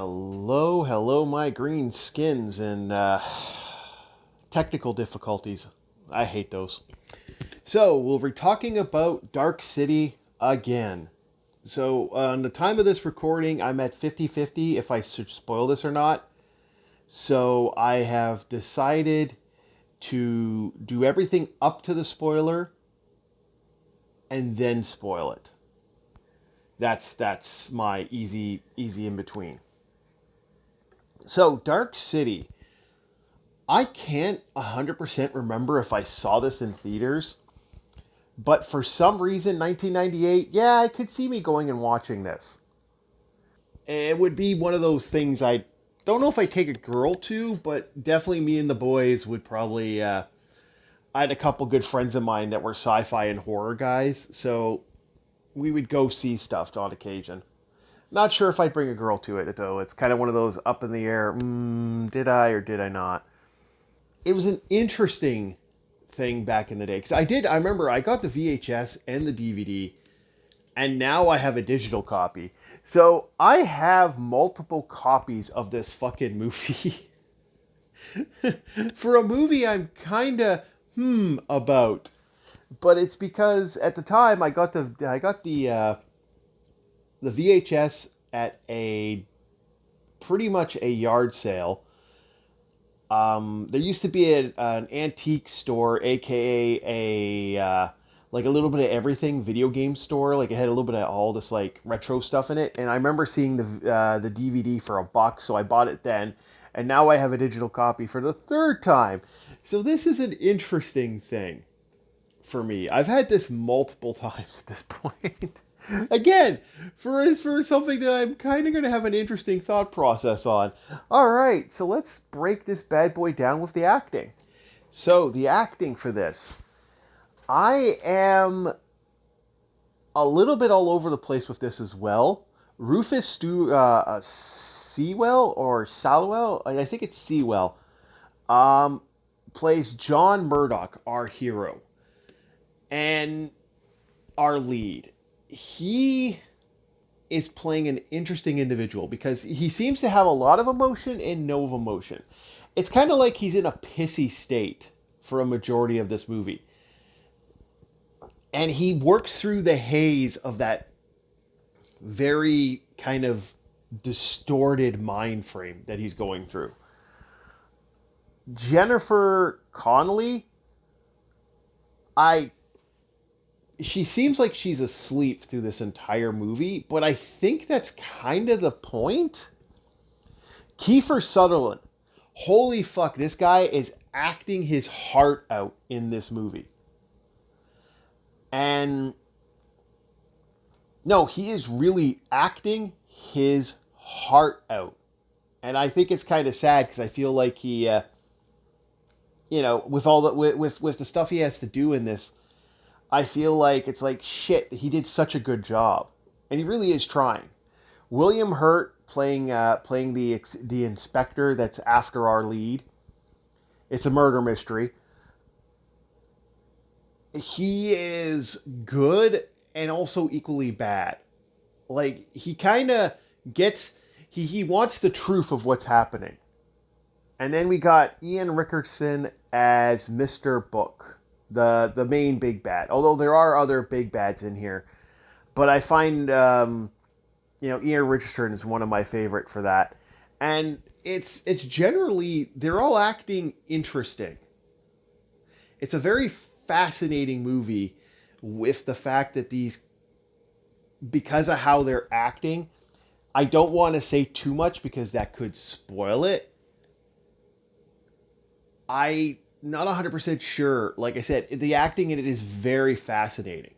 Hello, my green skins and technical difficulties. I hate those. So, we'll be talking about Dark City again. So, on the time of this recording, I'm at 50-50 if I should spoil this or not. So, I have decided to do everything up to the spoiler and then spoil it. That's my easy in between. So, Dark City. I can't 100% remember if I saw this in theaters, but for some reason, 1998, yeah, I could see me going and watching this. It would be one of those things I don't know if I take a girl to, but definitely me and the boys would probably. I had a couple good friends of mine that were sci-fi and horror guys, so we would go see stuff on occasion. Not sure if I'd bring a girl to it, though. It's kind of one of those up in the air, did I or did I not? It was an interesting thing back in the day because I remember I got the VHS and the DVD, and now I have a digital copy. So I have multiple copies of this fucking movie. For a movie I'm kind of about, but it's because at the time I got the VHS at a pretty much a yard sale. There used to be an antique store, aka like a little bit of everything video game store. Like it had a little bit of all this like retro stuff in it. And I remember seeing the DVD for $1, so I bought it then. And now I have a digital copy for the third time. So this is an interesting thing for me. I've had this multiple times at this point. Again, for something that I'm kind of going to have an interesting thought process on. All right, so let's break this bad boy down with the acting. So, the acting for this. I am a little bit all over the place with this as well. Rufus Sewell or Sallowell, I think it's Sewell, plays John Murdoch, our hero, and our lead. He is playing an interesting individual because he seems to have a lot of emotion and no emotion. It's kind of like he's in a pissy state for a majority of this movie. And he works through the haze of that very kind of distorted mind frame that he's going through. Jennifer Connelly, she seems like she's asleep through this entire movie, but I think that's kind of the point. Kiefer Sutherland. Holy fuck, this guy is acting his heart out in this movie. And no, he is really acting his heart out. And I think it's kind of sad because I feel like he, with all the with the stuff he has to do in this, I feel like it's like, shit, he did such a good job. And he really is trying. William Hurt playing the inspector that's after our lead. It's a murder mystery. He is good and also equally bad. Like, he kind of gets... He wants the truth of what's happening. And then we got Ian Rickerson as Mr. Book. The main big bad. Although there are other big bads in here. But I find, Ian Richardson is one of my favorite for that. And it's generally, they're all acting interesting. It's a very fascinating movie with the fact that because of how they're acting, I don't want to say too much because that could spoil it. I'm not 100% sure. Like I said, the acting in it is very fascinating.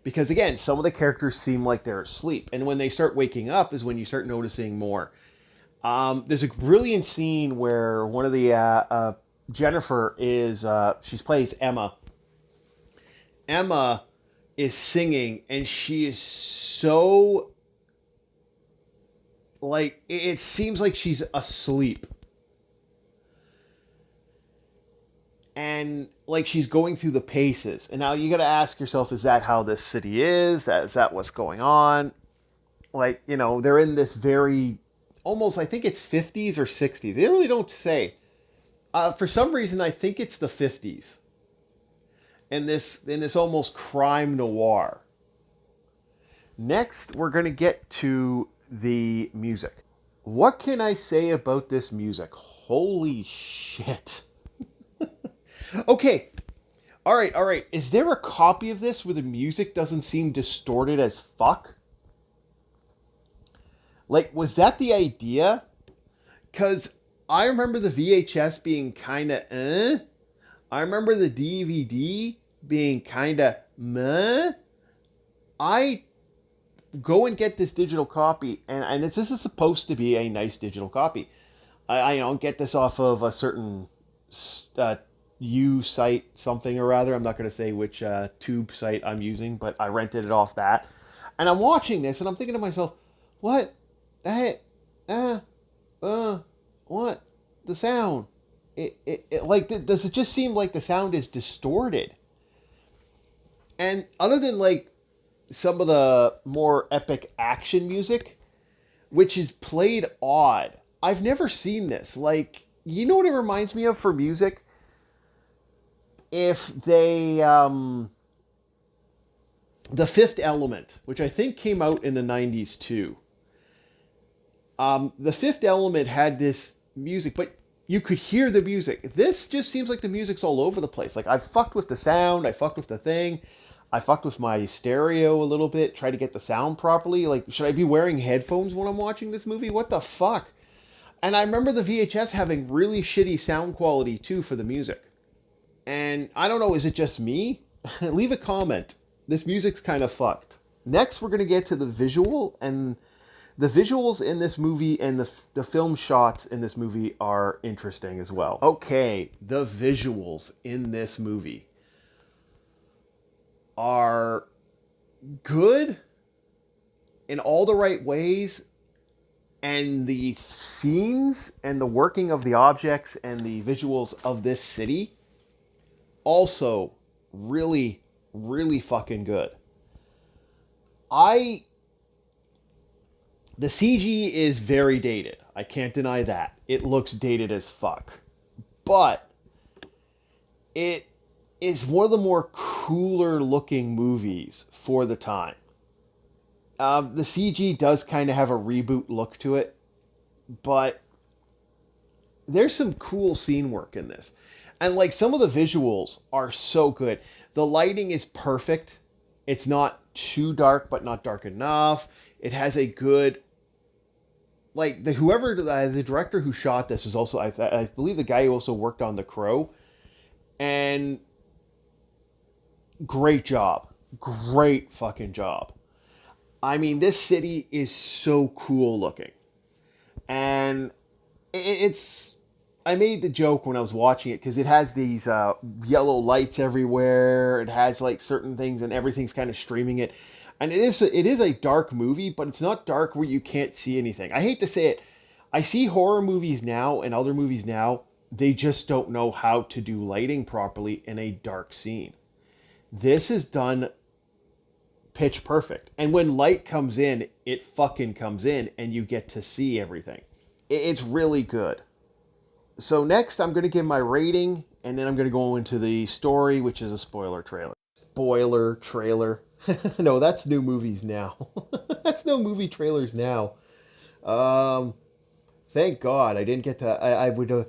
Because again, some of the characters seem like they're asleep. And when they start waking up is when you start noticing more. There's a brilliant scene where one of the... Jennifer is... she plays Emma. Emma is singing and she is so... Like, it seems like she's asleep. And like she's going through the paces. And now you got to ask yourself, is that how this city is? Is that what's going on? Like, you know, they're in this very, almost, I think it's 50s or 60s. They really don't say. For some reason, I think it's the 50s. In this almost crime noir. Next, we're going to get to the music. What can I say about this music? Holy shit. Okay. All right, all right. Is there a copy of this where the music doesn't seem distorted as fuck? Like, was that the idea? Because I remember the VHS being kind of I remember the DVD being kind of meh. I go and get this digital copy, and this is supposed to be a nice digital copy. I don't get this off of a certain U site, something or other. I'm not going to say which tube site I'm using, but I rented it off that. And I'm watching this, and I'm thinking to myself, what? Hey, what? The sound. It like, does it just seem like the sound is distorted? And other than like some of the more epic action music, which is played odd, I've never seen this. Like, you know what it reminds me of for music? If they, The Fifth Element, which I think came out in the 90s too. The Fifth Element had this music, but you could hear the music. This just seems like the music's all over the place. Like, I fucked with the sound, I fucked with the thing, I fucked with my stereo a little bit, tried to get the sound properly. Like, should I be wearing headphones when I'm watching this movie? What the fuck? And I remember the VHS having really shitty sound quality too for the music. And I don't know, is it just me? Leave a comment. This music's kind of fucked. Next, we're going to get to the visual, and the visuals in this movie and the film shots in this movie are interesting as well. Okay, the visuals in this movie are good in all the right ways, and the scenes and the working of the objects and the visuals of this city also really, really fucking good. The CG is very dated. I can't deny that. It looks dated as fuck. But it is one of the more cooler looking movies for the time. The CG does kind of have a reboot look to it, but there's some cool scene work in this. And like, some of the visuals are so good. The lighting is perfect. It's not too dark, but not dark enough. It has a good, like, the director who shot this is also, I believe, the guy who also worked on The Crow. And great job. Great fucking job. I mean, this city is so cool looking. And I made the joke when I was watching it, because it has these yellow lights everywhere. It has like certain things, and everything's kind of streaming it. And it is a dark movie, but it's not dark where you can't see anything. I hate to say it. I see horror movies now and other movies now, they just don't know how to do lighting properly in a dark scene. This is done pitch perfect. And when light comes in, it fucking comes in, and you get to see everything. It's really good. So next, I'm going to give my rating, and then I'm going to go into the story, which is a spoiler trailer. Spoiler trailer. No, that's new movies now. That's no movie trailers now. Thank God I didn't get to...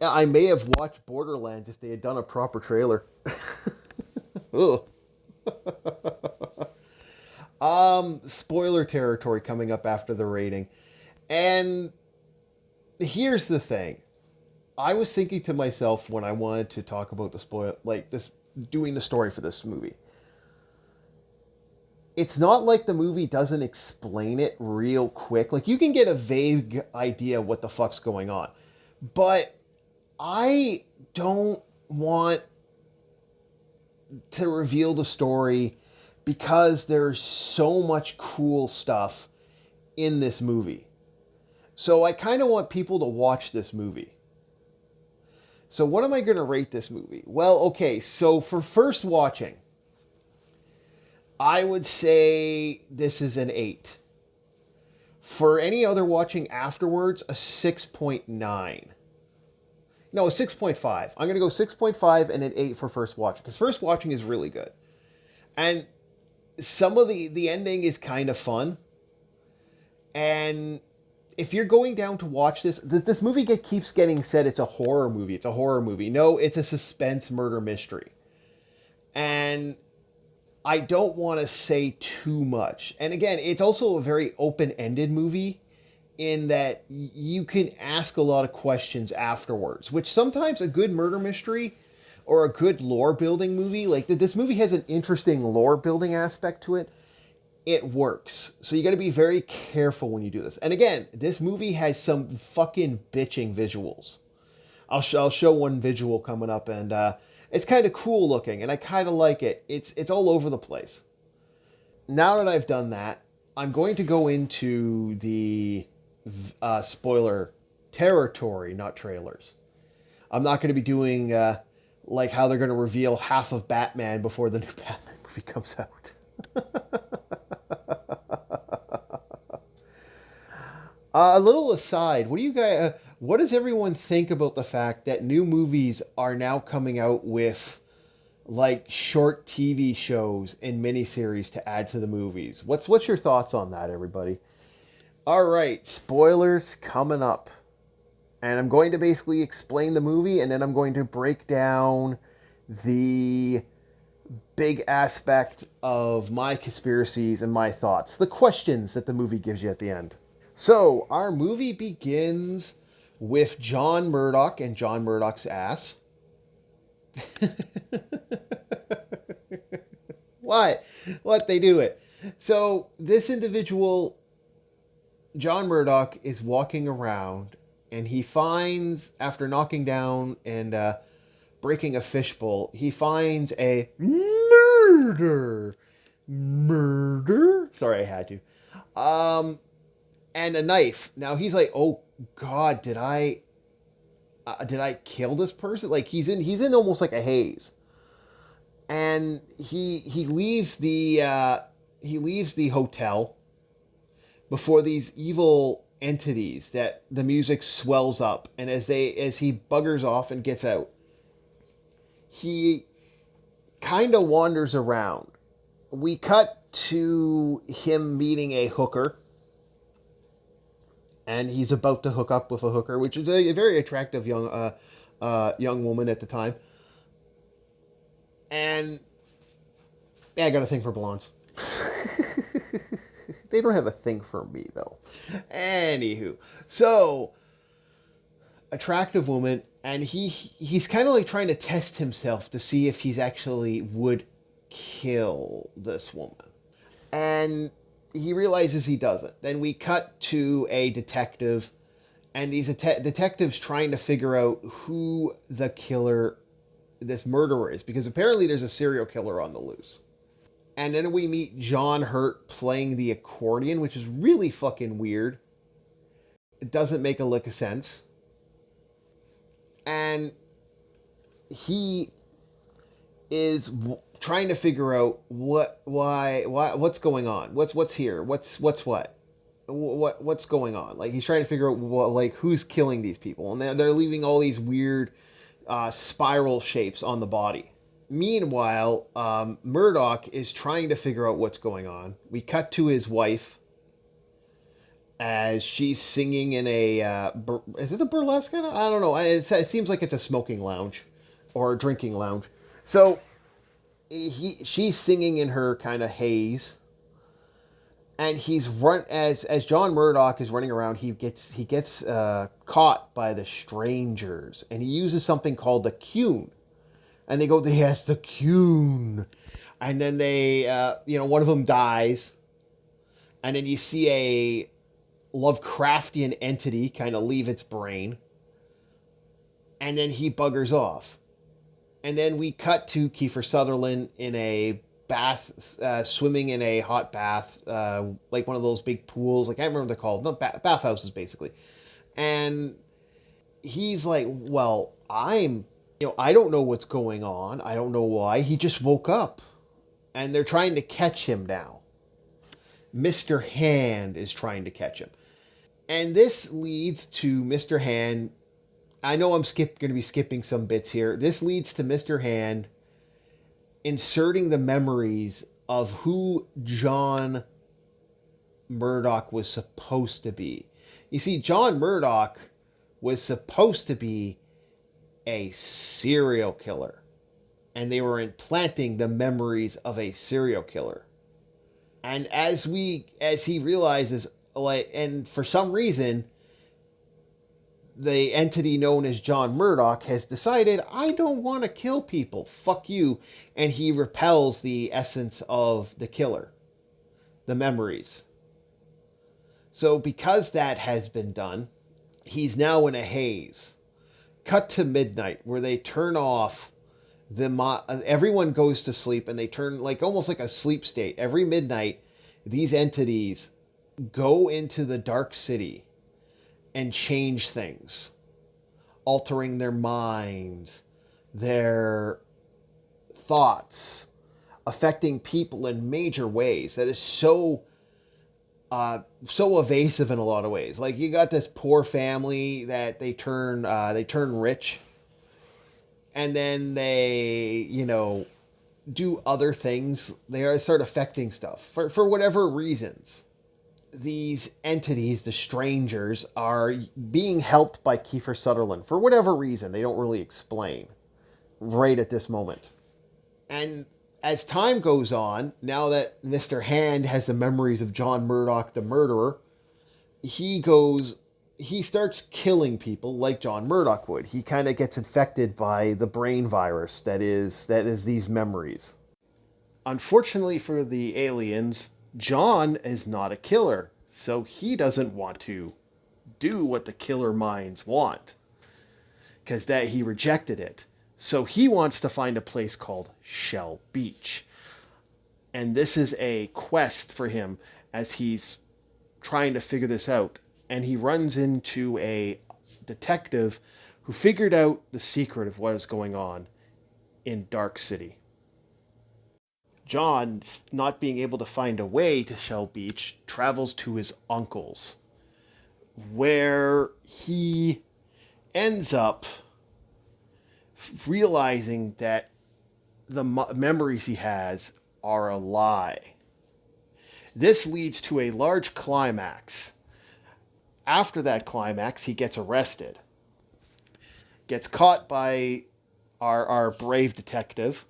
I may have watched Borderlands if they had done a proper trailer. Ugh. Spoiler territory coming up after the rating. And here's the thing. I was thinking to myself when I wanted to talk about doing the story for this movie. It's not like the movie doesn't explain it real quick. Like, you can get a vague idea what the fuck's going on. But I don't want to reveal the story, because there's so much cool stuff in this movie. So I kind of want people to watch this movie. So what am I going to rate this movie? Well, okay, so for first watching, I would say this is an 8. For any other watching afterwards, a 6.9. No, a 6.5. I'm going to go 6.5 and an 8 for first watching, because first watching is really good. And some of the ending is kind of fun. And if you're going down to watch this movie keeps getting said it's a horror movie. It's a horror movie. No, it's a suspense murder mystery. And I don't want to say too much. And again, it's also a very open-ended movie in that you can ask a lot of questions afterwards, which sometimes a good murder mystery or a good lore building movie, like this movie has an interesting lore building aspect to it, it works. So you got to be very careful when you do this. And again, this movie has some fucking bitching visuals. I'll show one visual coming up, and it's kind of cool looking, and I kind of like it. It's all over the place. Now that I've done that, I'm going to go into the spoiler territory, not trailers. I'm not going to be doing like how they're going to reveal half of Batman before the new Batman movie comes out. A little aside, what do you guys? What does everyone think about the fact that new movies are now coming out with like short TV shows and miniseries to add to the movies? What's your thoughts on that, everybody? All right, spoilers coming up, and I'm going to basically explain the movie, and then I'm going to break down the big aspect of my conspiracies and my thoughts, the questions that the movie gives you at the end. So, our movie begins with John Murdoch and John Murdoch's ass. What? What? They do it. So, this individual, John Murdoch, is walking around, and he finds, after knocking down and breaking a fishbowl, he finds a murder. Sorry, I had to. And a knife. Now he's like, "Oh God, did I kill this person?" Like he's in almost like a haze, and he leaves the hotel before these evil entities that the music swells up, and as he buggers off and gets out, he kind of wanders around. We cut to him meeting a hooker. And he's about to hook up with a hooker, which is a very attractive young woman at the time. And yeah, I got a thing for blondes. They don't have a thing for me though. Anywho, so attractive woman, and he's kind of like trying to test himself to see if he's actually would kill this woman, and he realizes he doesn't. Then we cut to a detective, and these detectives trying to figure out who the killer, this murderer is, because apparently there's a serial killer on the loose. And then we meet John Hurt playing the accordion, which is really fucking weird. It doesn't make a lick of sense. And he is trying to figure out what's going on, what's here, what's going on. Like he's trying to figure out like who's killing these people, and they're leaving all these weird spiral shapes on the body. Meanwhile, Murdoch is trying to figure out what's going on. We cut to his wife as she's singing in a is it a burlesque? I don't know. It seems like it's a smoking lounge or a drinking lounge. So she's singing in her kind of haze, and he's as John Murdoch is running around. He gets caught by the strangers, and he uses something called the Cune, and they go, "Yes, the Cune," and then they one of them dies, and then you see a Lovecraftian entity kind of leave its brain, and then he buggers off. And then we cut to Kiefer Sutherland in a bath, swimming in a hot bath, like one of those big pools. Like I can't remember what they're called. No, bathhouses, basically. And he's like, "Well, I don't know what's going on. I don't know why. He just woke up." And they're trying to catch him now. Mr. Hand is trying to catch him. And this leads to Mr. Hand. I know I'm going to be skipping some bits here. This leads to Mr. Hand inserting the memories of who John Murdoch was supposed to be. You see, John Murdoch was supposed to be a serial killer, and they were implanting the memories of a serial killer. And as he realizes, like, and for some reason, the entity known as John Murdoch has decided, I don't want to kill people. Fuck you. And he repels the essence of the killer, the memories. So because that has been done, he's now in a haze. Cut to midnight, where they turn off everyone goes to sleep, and they turn, like, almost like a sleep state. Every midnight, these entities go into the dark city and change things, altering their minds, their thoughts, affecting people in major ways. That is so evasive in a lot of ways. Like, you got this poor family that they turn rich, and then they, do other things. They start affecting stuff for whatever reasons. These entities, the strangers, are being helped by Kiefer Sutherland for whatever reason. They don't really explain right at this moment. And as time goes on, now that Mr. Hand has the memories of John Murdoch, the murderer, he starts killing people like John Murdoch would. He kind of gets infected by the brain virus that is these memories. Unfortunately for the aliens, John is not a killer, so he doesn't want to do what the killer minds want, because that he rejected it. So he wants to find a place called Shell Beach. And this is a quest for him as he's trying to figure this out. And he runs into a detective who figured out the secret of what is going on in Dark City. John, not being able to find a way to Shell Beach, travels to his uncle's, where he ends up realizing that the memories he has are a lie. This leads to a large climax. After that climax, he gets arrested. Gets caught by our brave detective.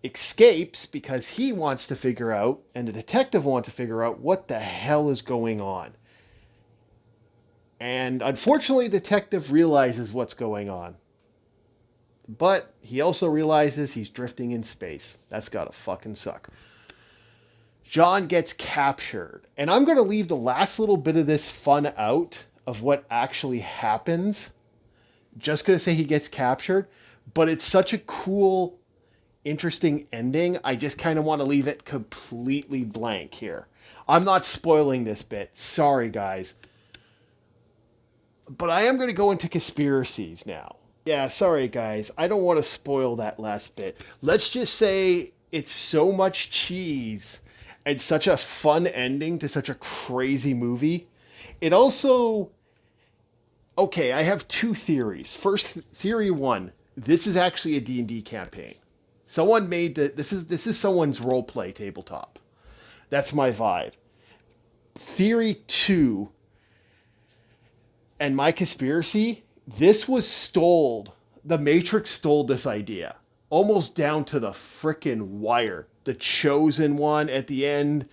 Escapes because he wants to figure out, and the detective wants to figure out, what the hell is going on. And unfortunately, the detective realizes what's going on. But he also realizes he's drifting in space. That's gotta fucking suck. John gets captured. And I'm going to leave the last little bit of this fun out of what actually happens. Just going to say he gets captured. But it's such a cool, interesting ending. I just kind of want to leave it completely blank here. I'm not spoiling this bit. Sorry, guys. But I am going to go into conspiracies now. Yeah, sorry, guys. I don't want to spoil that last bit. Let's just say it's so much cheese and such a fun ending to such a crazy movie. It also... Okay, I have two theories. First, theory one. This is actually a D&D campaign. Someone made this is someone's roleplay tabletop. That's my vibe. Theory two, and my conspiracy, this was stole. The Matrix stole this idea. Almost down to the frickin' wire. The chosen one at the end.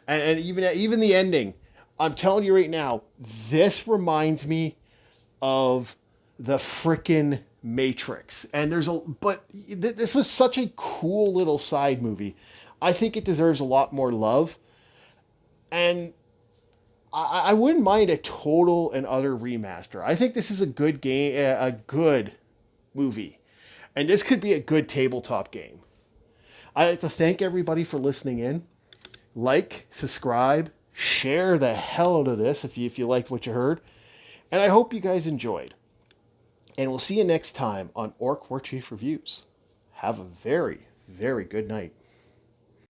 And even the ending. I'm telling you right now, this reminds me of the frickin' Matrix. And this was such a cool little side movie. I think it deserves a lot more love. And I wouldn't mind a total and utter remaster. I think this is a good game, a good movie. And this could be a good tabletop game. I'd like to thank everybody for listening in. Like, subscribe, share the hell out of this if you liked what you heard. And I hope you guys enjoyed. And we'll see you next time on Orc War Chief Reviews. Have a very, very good night.